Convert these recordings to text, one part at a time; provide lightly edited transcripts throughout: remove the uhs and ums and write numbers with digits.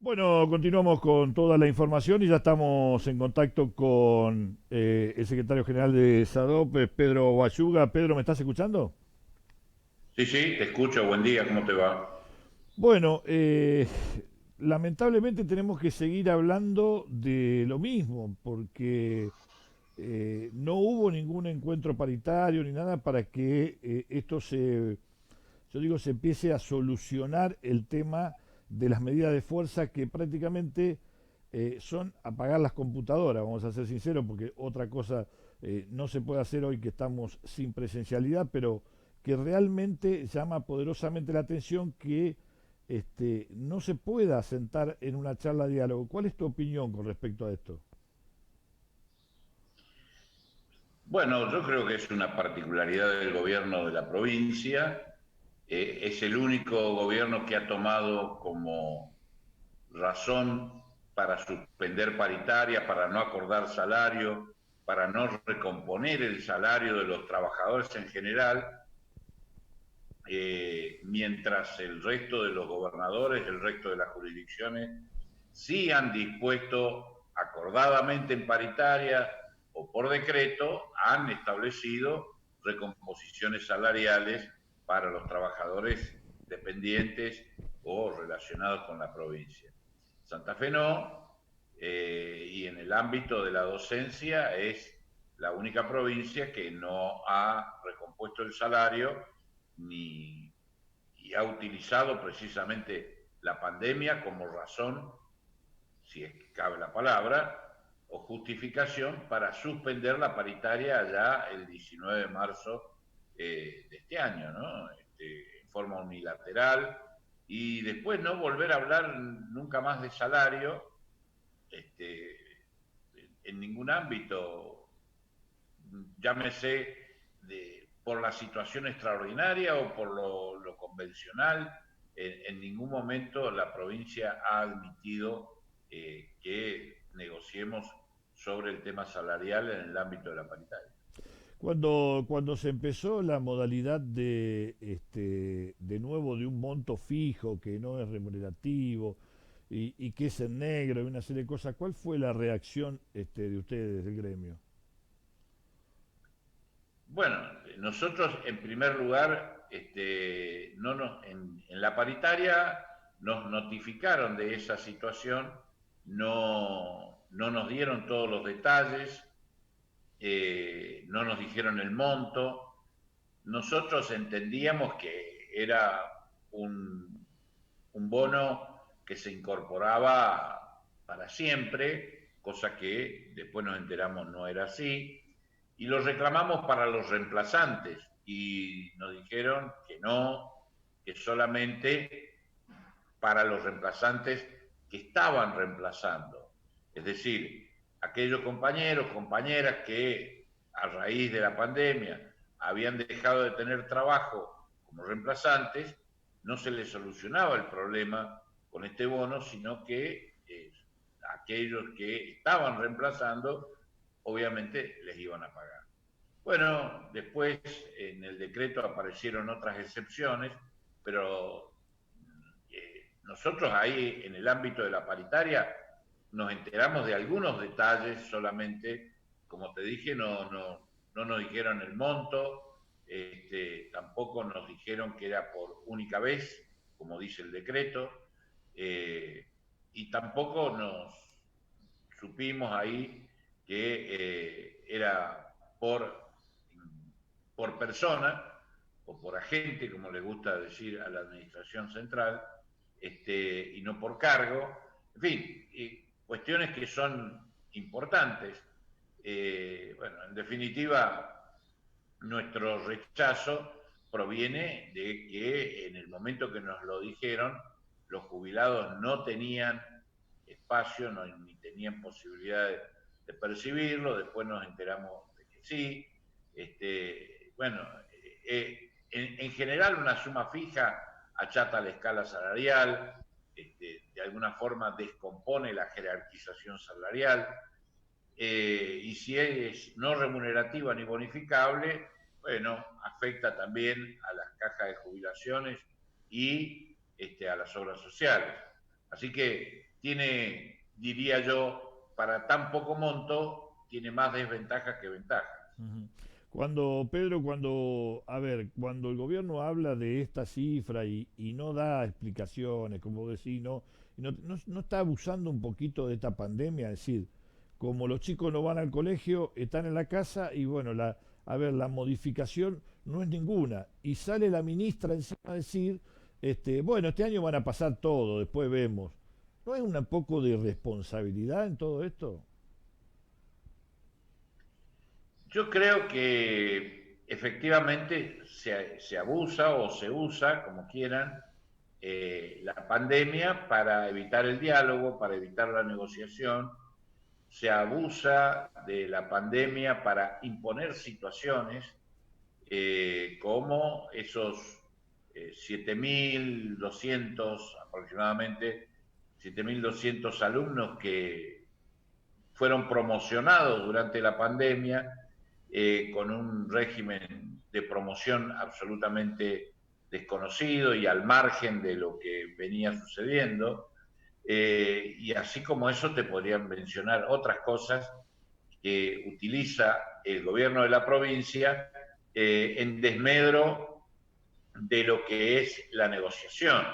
Bueno, continuamos con toda la información y ya estamos en contacto con el secretario general de SADOP, Pedro Bayuga. Pedro, ¿me estás escuchando? Sí, sí, te escucho, buen día, ¿cómo te va? Bueno, lamentablemente tenemos que seguir hablando de lo mismo, porque no hubo ningún encuentro paritario ni nada para que yo digo, se empiece a solucionar el tema de las medidas de fuerza que prácticamente son apagar las computadoras, vamos a ser sinceros, porque otra cosa no se puede hacer hoy que estamos sin presencialidad, pero que realmente llama poderosamente la atención que no se pueda sentar en una charla de diálogo. ¿Cuál es tu opinión con respecto a esto? Bueno, yo creo que es una particularidad del gobierno de la provincia. Es el único gobierno que ha tomado como razón para suspender paritaria, para no acordar salario, para no recomponer el salario de los trabajadores en general, mientras el resto de los gobernadores, el resto de las jurisdicciones, sí han dispuesto acordadamente en paritaria o por decreto, han establecido recomposiciones salariales para los trabajadores dependientes o relacionados con la provincia. Santa Fe no, y en el ámbito de la docencia es la única provincia que no ha recompuesto el salario ni y ha utilizado precisamente la pandemia como razón, si es que cabe la palabra, o justificación para suspender la paritaria ya el 19 de marzo de este año, ¿no? En forma unilateral, y después no volver a hablar nunca más de salario este, en ningún ámbito, llámese por la situación extraordinaria o por lo convencional. En ningún momento la provincia ha admitido que negociemos sobre el tema salarial en el ámbito de la paritaria. Cuando se empezó la modalidad de nuevo de un monto fijo que no es remunerativo y que es en negro y una serie de cosas, ¿cuál fue la reacción de ustedes del gremio? Bueno, nosotros en primer lugar, no nos, en la paritaria nos notificaron de esa situación, no nos dieron todos los detalles, no nos dijeron el monto. Nosotros entendíamos que era un bono que se incorporaba para siempre, cosa que después nos enteramos no era así, y lo reclamamos para los reemplazantes y nos dijeron que no, que solamente para los reemplazantes que estaban reemplazando. Es decir, aquellos compañeros, compañeras que a raíz de la pandemia habían dejado de tener trabajo como reemplazantes, no se les solucionaba el problema con este bono, sino que aquellos que estaban reemplazando, obviamente les iban a pagar. Bueno, después en el decreto aparecieron otras excepciones, pero nosotros ahí en el ámbito de la paritaria nos enteramos de algunos detalles solamente, como te dije, no nos dijeron el monto, tampoco nos dijeron que era por única vez, como dice el decreto, eh, y tampoco nos supimos ahí que era por persona o por agente, como le gusta decir a la administración central, y no por cargo. En fin, cuestiones que son importantes. Bueno, en definitiva, nuestro rechazo proviene de que en el momento que nos lo dijeron, los jubilados no tenían espacio, no, ni tenían posibilidad de percibirlo, después nos enteramos de que sí. Bueno, en general una suma fija achata la escala salarial, de alguna forma descompone la jerarquización salarial, y si es no remunerativa ni bonificable, bueno, afecta también a las cajas de jubilaciones y a las obras sociales. Así que tiene, diría yo, para tan poco monto, tiene más desventajas que ventajas. Ujú. Cuando, Pedro, a ver, cuando el gobierno habla de esta cifra y no da explicaciones, como decís, no está abusando un poquito de esta pandemia, es decir, como los chicos no van al colegio, están en la casa y bueno, a ver, la modificación no es ninguna. Y sale la ministra encima a decir, bueno, este año van a pasar todo, después vemos. ¿No hay un poco de irresponsabilidad en todo esto? Yo creo que efectivamente se abusa o se usa, como quieran, la pandemia para evitar el diálogo, para evitar la negociación. Se abusa de la pandemia para imponer situaciones como esos 7.200 aproximadamente, 7.200 alumnos que fueron promocionados durante la pandemia con un régimen de promoción absolutamente desconocido y al margen de lo que venía sucediendo. Y así como eso te podrían mencionar otras cosas que utiliza el gobierno de la provincia en desmedro de lo que es la negociación.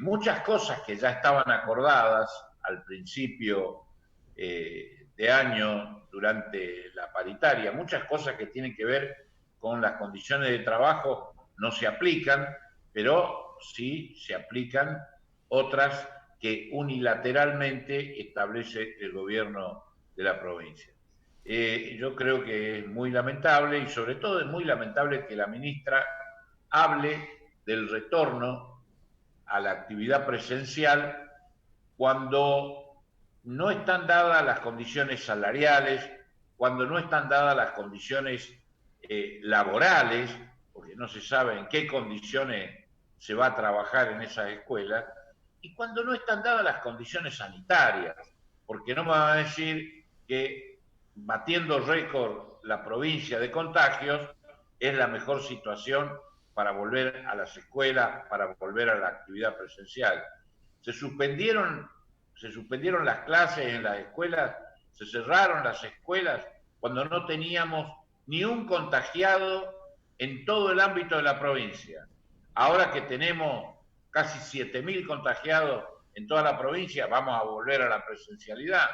Muchas cosas que ya estaban acordadas al principio de año durante la paritaria, muchas cosas que tienen que ver con las condiciones de trabajo no se aplican, pero sí se aplican otras que unilateralmente establece el gobierno de la provincia. Yo creo que es muy lamentable y sobre todo es muy lamentable que la ministra hable del retorno a la actividad presencial cuando no están dadas las condiciones salariales, cuando no están dadas las condiciones laborales, porque no se sabe en qué condiciones se va a trabajar en esas escuelas, y cuando no están dadas las condiciones sanitarias, porque no me van a decir que batiendo récord la provincia de contagios es la mejor situación para volver a las escuelas, para volver a la actividad presencial. Se suspendieron, se suspendieron las clases en las escuelas, se cerraron las escuelas cuando no teníamos ni un contagiado en todo el ámbito de la provincia. Ahora que tenemos casi 7.000 contagiados en toda la provincia, vamos a volver a la presencialidad.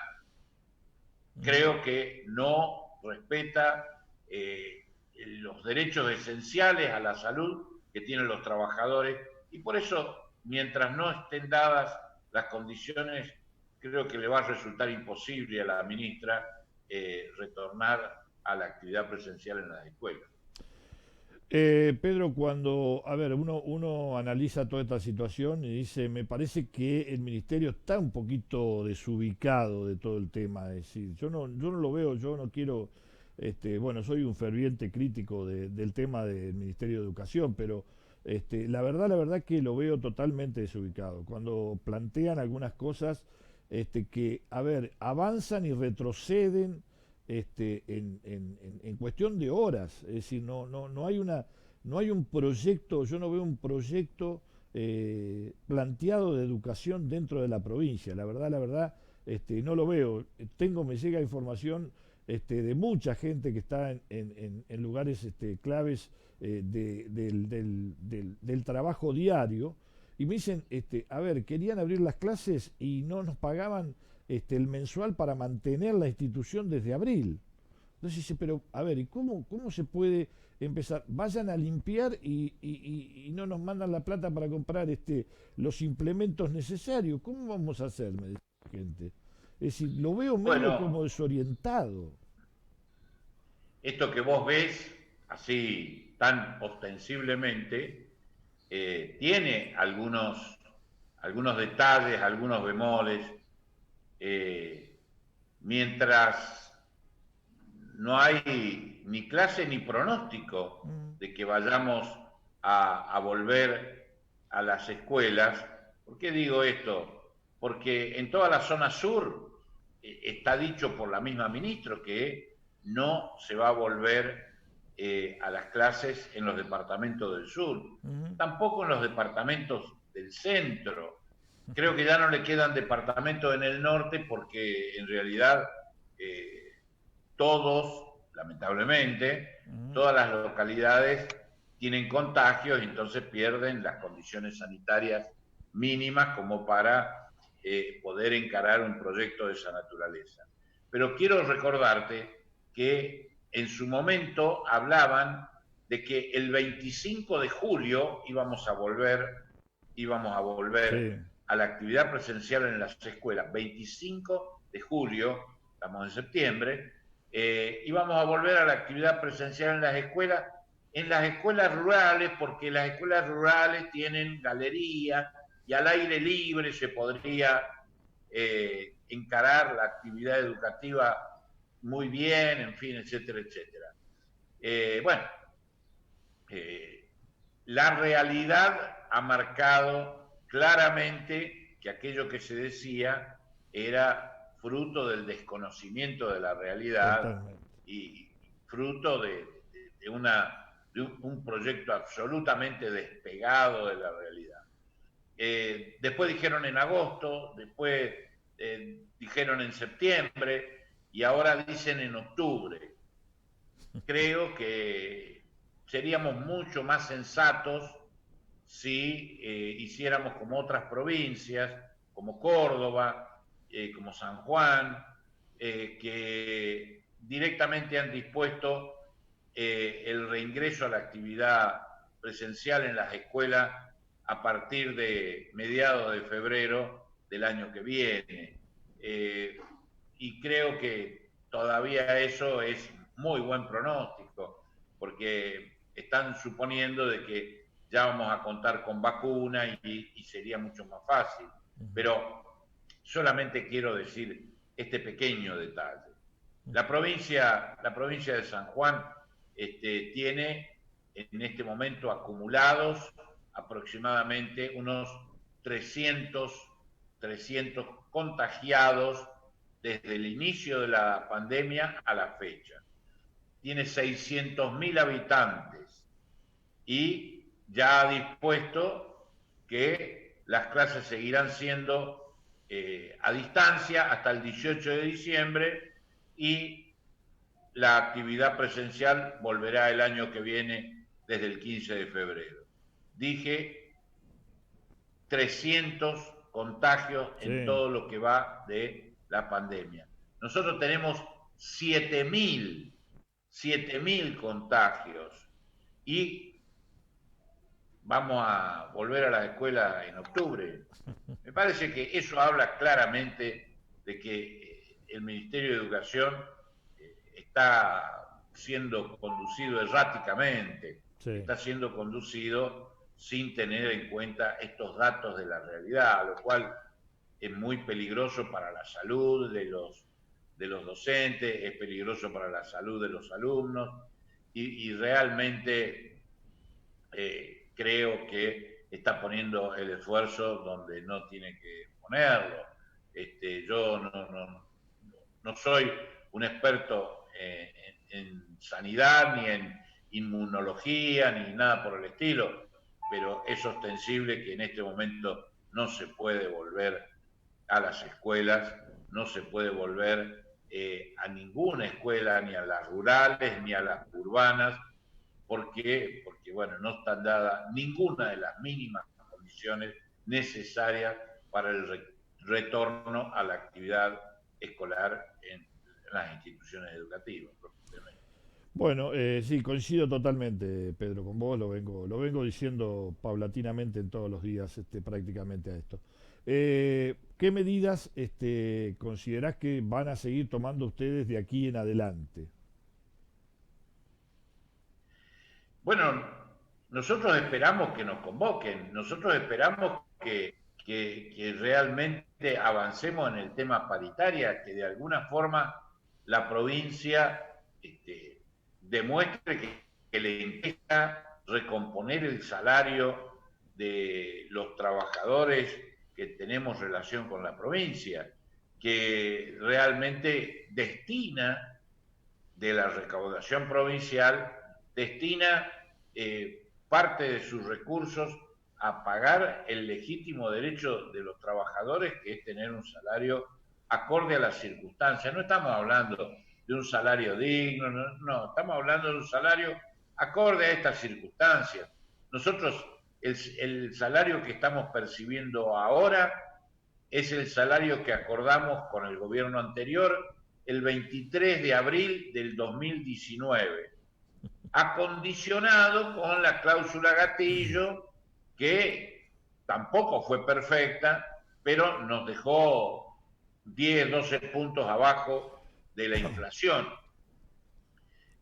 Ujú. Creo que no respeta los derechos esenciales a la salud que tienen los trabajadores y por eso, mientras no estén dadas las condiciones, creo que le va a resultar imposible a la ministra retornar a la actividad presencial en las escuelas. Pedro, a ver, uno analiza toda esta situación y dice, me parece que el ministerio está un poquito desubicado de todo el tema. Es decir, yo no lo veo, yo no quiero, bueno, soy un ferviente crítico del tema del Ministerio de Educación, pero la verdad que lo veo totalmente desubicado. Cuando plantean algunas cosas, que, a ver, avanzan y retroceden en cuestión de horas. Es decir, no hay un proyecto, yo no veo un proyecto planteado de educación dentro de la provincia. La verdad, no lo veo. Me llega información de mucha gente que está en lugares claves del trabajo diario y me dicen, a ver, querían abrir las clases y no nos pagaban el mensual para mantener la institución desde abril. Entonces dice, pero a ver, ¿y cómo se puede empezar? Vayan a limpiar y no nos mandan la plata para comprar los implementos necesarios. ¿Cómo vamos a hacer? Me dice la gente. Es decir, lo veo medio Bueno, como desorientado. esto que vos ves así tan ostensiblemente tiene algunos detalles, algunos bemoles, eh, mientras no hay ni clase ni pronóstico Mm, de que vayamos a volver a las escuelas. ¿Por qué digo esto? Porque en toda la zona sur está dicho por la misma ministra que no se va a volver a las clases en los departamentos del sur, mm, tampoco en los departamentos del centro. Creo que ya no le quedan departamentos en el norte porque en realidad eh, todos, lamentablemente, Ujú. todas las localidades tienen contagios y entonces pierden las condiciones sanitarias mínimas como para poder encarar un proyecto de esa naturaleza. Pero quiero recordarte que en su momento hablaban de que el 25 de julio íbamos a volver Sí, a la actividad presencial en las escuelas. 25 de julio, estamos en septiembre, íbamos a volver a la actividad presencial en las escuelas rurales, porque las escuelas rurales tienen galerías y al aire libre se podría encarar la actividad educativa muy bien, en fin, etcétera, etcétera. Bueno, eh, la realidad ha marcado claramente que aquello que se decía era fruto del desconocimiento de la realidad totalmente. y fruto de un proyecto absolutamente despegado de la realidad. Después dijeron en agosto, después dijeron en septiembre y ahora dicen en octubre. Creo que seríamos mucho más sensatos si hiciéramos como otras provincias, como Córdoba, como San Juan, que directamente han dispuesto el reingreso a la actividad presencial en las escuelas a partir de mediados de febrero del año que viene. Eh, y creo que todavía eso es muy buen pronóstico, porque están suponiendo de que ya vamos a contar con vacuna y sería mucho más fácil. Pero solamente quiero decir este pequeño detalle. La provincia de San Juan tiene en este momento acumulados aproximadamente unos 300, 300 contagiados desde el inicio de la pandemia a la fecha. Tiene 600.000 habitantes y ya ha dispuesto que las clases seguirán siendo a distancia hasta el 18 de diciembre y la actividad presencial volverá el año que viene desde el 15 de febrero. Dije 300 contagios en Sí, todo lo que va de la pandemia. Nosotros tenemos 7.000 contagios y vamos a volver a la escuela en octubre. Me parece que eso habla claramente de que el Ministerio de Educación está siendo conducido erráticamente, sí. está siendo conducido sin tener en cuenta estos datos de la realidad, lo cual es muy peligroso para la salud de los docentes, es peligroso para la salud de los alumnos y realmente creo que está poniendo el esfuerzo donde no tiene que ponerlo. Yo no soy un experto en sanidad, ni en inmunología, ni nada por el estilo, pero es ostensible que en este momento no se puede volver a las escuelas, no se puede volver a ninguna escuela, ni a las rurales, ni a las urbanas, porque bueno, no están dadas ninguna de las mínimas condiciones necesarias para el retorno a la actividad escolar en las instituciones educativas. Bueno, sí, coincido totalmente, Pedro, con vos, lo vengo diciendo paulatinamente en todos los días, prácticamente a esto. ¿Qué medidas considerás que van a seguir tomando ustedes de aquí en adelante? Bueno, nosotros esperamos que nos convoquen, nosotros esperamos que realmente avancemos en el tema paritaria, que de alguna forma la provincia demuestre que le interesa recomponer el salario de los trabajadores que tenemos relación con la provincia, que realmente destina de la recaudación provincial, destina parte de sus recursos a pagar el legítimo derecho de los trabajadores, que es tener un salario acorde a las circunstancias. No estamos hablando de un salario digno, no, estamos hablando de un salario acorde a estas circunstancias. Nosotros, el salario que estamos percibiendo ahora es el salario que acordamos con el gobierno anterior el 23 de abril del 2019, acondicionado con la cláusula gatillo, que tampoco fue perfecta, pero nos dejó 10, 12 puntos abajo de la inflación.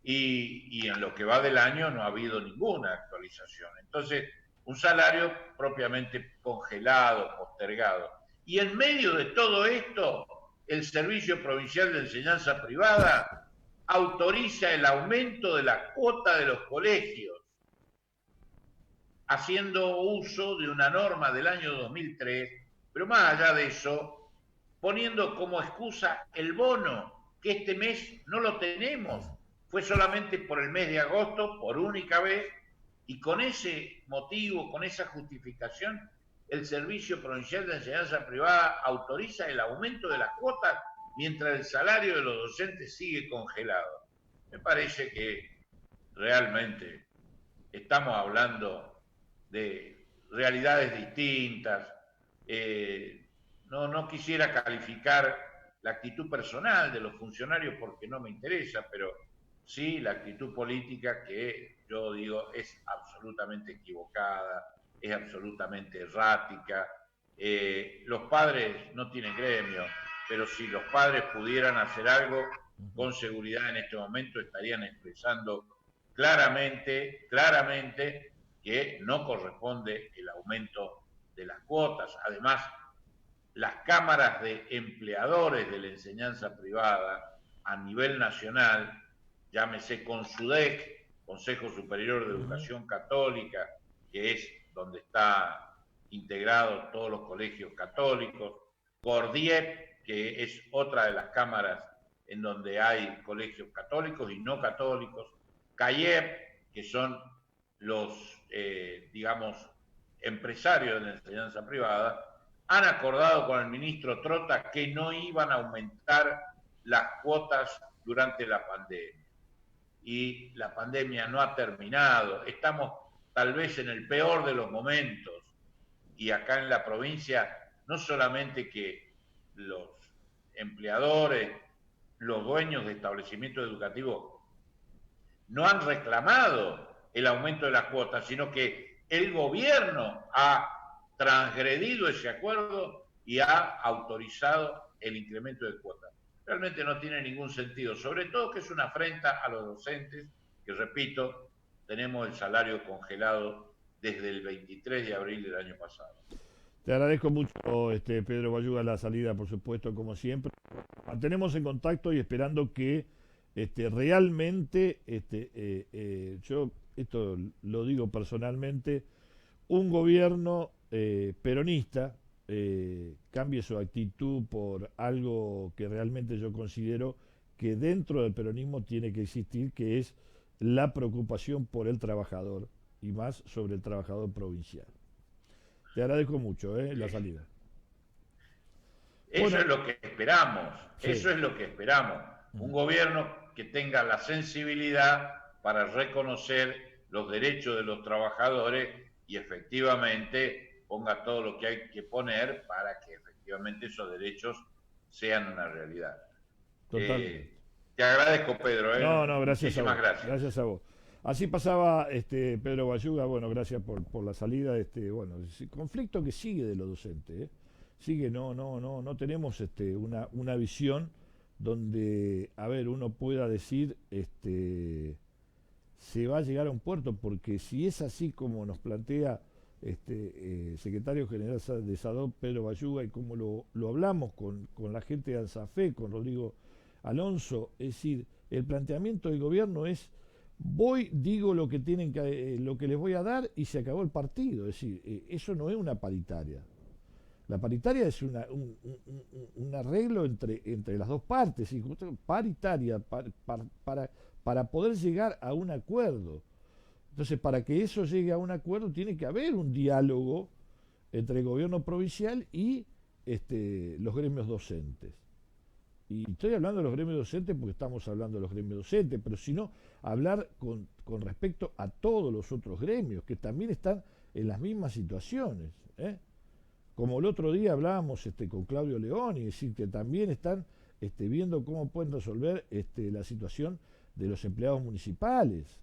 Y en lo que va del año no ha habido ninguna actualización. Entonces, un salario propiamente congelado, postergado. Y en medio de todo esto, el Servicio Provincial de Enseñanza Privada autoriza el aumento de la cuota de los colegios, haciendo uso de una norma del año 2003, pero más allá de eso, poniendo como excusa el bono, que este mes no lo tenemos, fue solamente por el mes de agosto, por única vez, y con ese motivo, con esa justificación, el Servicio Provincial de Enseñanza Privada autoriza el aumento de las cuotas mientras el salario de los docentes sigue congelado. Me parece que realmente estamos hablando de realidades distintas. No quisiera calificar la actitud personal de los funcionarios porque no me interesa, pero sí la actitud política, que yo digo es absolutamente equivocada, es absolutamente errática. Los padres no tienen gremio, pero si los padres pudieran hacer algo, con seguridad en este momento estarían expresando claramente que no corresponde el aumento de las cuotas. Además, las cámaras de empleadores de la enseñanza privada a nivel nacional, llámese CONSUDEC, Consejo Superior de Educación Católica, que es donde está integrado todos los colegios católicos, CORDIEP, que es otra de las cámaras en donde hay colegios católicos y no católicos, CAIEP, que son los, digamos, empresarios de la enseñanza privada, han acordado con el ministro Trota que no iban a aumentar las cuotas durante la pandemia. Y la pandemia no ha terminado, estamos tal vez en el peor de los momentos, y acá en la provincia no solamente que los empleadores, los dueños de establecimientos educativos no han reclamado el aumento de las cuotas, sino que el gobierno ha transgredido ese acuerdo y ha autorizado el incremento de cuotas. Realmente no tiene ningún sentido, sobre todo que es una afrenta a los docentes, que repito, tenemos el salario congelado desde el 23 de abril del año pasado. Te agradezco mucho, Pedro Bayuga, la salida, por supuesto, como siempre. Mantenemos en contacto y esperando que realmente, yo esto lo digo personalmente, un gobierno peronista cambie su actitud por algo que realmente yo considero que dentro del peronismo tiene que existir, que es la preocupación por el trabajador y más sobre el trabajador provincial. Te agradezco mucho la salida. Eso Bueno, es lo que esperamos, sí. eso es lo que esperamos. Un gobierno que tenga la sensibilidad para reconocer los derechos de los trabajadores y efectivamente ponga todo lo que hay que poner para que efectivamente esos derechos sean una realidad. Totalmente. Te agradezco, Pedro. No, gracias a vos. Muchísimas gracias. Gracias a vos. Así pasaba Pedro Bayuga, bueno, gracias por la salida, bueno, conflicto que sigue de los docentes, sigue, no tenemos una visión donde, a ver, uno pueda decir, se va a llegar a un puerto, porque si es así como nos plantea secretario general de SADOP, Pedro Bayuga, y como lo hablamos con la gente de ANSAFE, con Rodrigo Alonso, es decir, el planteamiento del gobierno es: digo lo que tienen lo que les voy a dar y se acabó el partido. Es decir, eso no es una paritaria. La paritaria es un arreglo entre las dos partes, paritaria para poder llegar a un acuerdo. Entonces, para que eso llegue a un acuerdo, tiene que haber un diálogo entre el gobierno provincial y los gremios docentes. Y estoy hablando de los gremios docentes porque estamos hablando de los gremios docentes, pero si no, hablar con respecto a todos los otros gremios que también están en las mismas situaciones. Como el otro día hablábamos con Claudio León, y decir que también están viendo cómo pueden resolver la situación de los empleados municipales,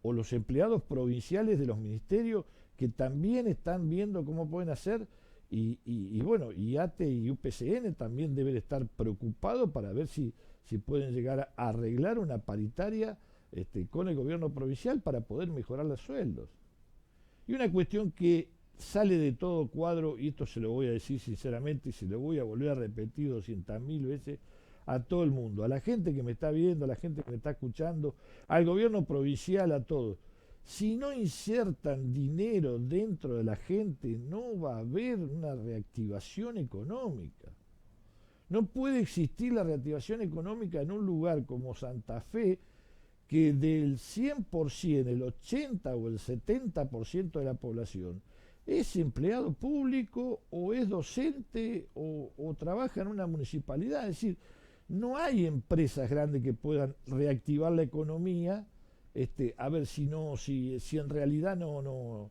o los empleados provinciales de los ministerios, que también están viendo cómo pueden hacer. Y bueno, y ATE y UPCN también deben estar preocupados para ver si pueden llegar a arreglar una paritaria con el gobierno provincial para poder mejorar los sueldos. Y una cuestión que sale de todo cuadro, y esto se lo voy a decir sinceramente y se lo voy a volver a repetir 200.000 veces a todo el mundo, a la gente que me está viendo, a la gente que me está escuchando, al gobierno provincial, a todos. Si no insertan dinero dentro de la gente, no va a haber una reactivación económica. No puede existir la reactivación económica en un lugar como Santa Fe, que del 100%, el 80 o el 70% de la población es empleado público o es docente o trabaja en una municipalidad. Es decir, no hay empresas grandes que puedan reactivar la economía, a ver si en realidad no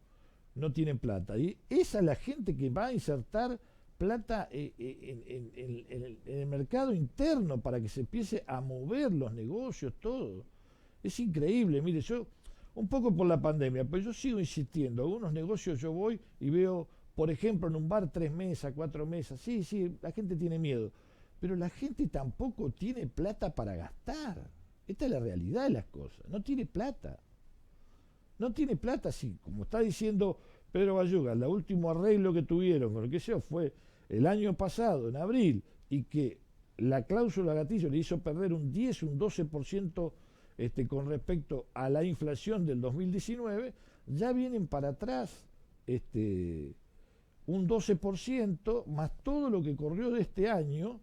tienen plata. Y esa es la gente que va a insertar plata en el mercado interno para que se empiece a mover los negocios, todo. Es increíble, mire, yo, un poco por la pandemia, pero yo sigo insistiendo. Algunos negocios yo voy y veo, por ejemplo, en un bar 3 mesas, 4 mesas. Sí, la gente tiene miedo, pero la gente tampoco tiene plata para gastar. Esta es la realidad de las cosas. No tiene plata. No tiene plata, sí. Como está diciendo Pedro Bayuga, el último arreglo que tuvieron con lo que sea fue el año pasado, en abril, y que la cláusula gatillo le hizo perder un 10, un 12% con respecto a la inflación del 2019, ya vienen para atrás un 12% más todo lo que corrió de este año,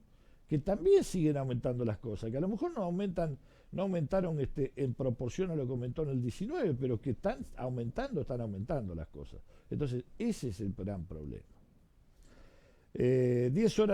que también siguen aumentando las cosas, que a lo mejor no aumentaron en proporción a lo que aumentó en el 19, pero que están aumentando las cosas. Entonces, ese es el gran problema. 10 horas.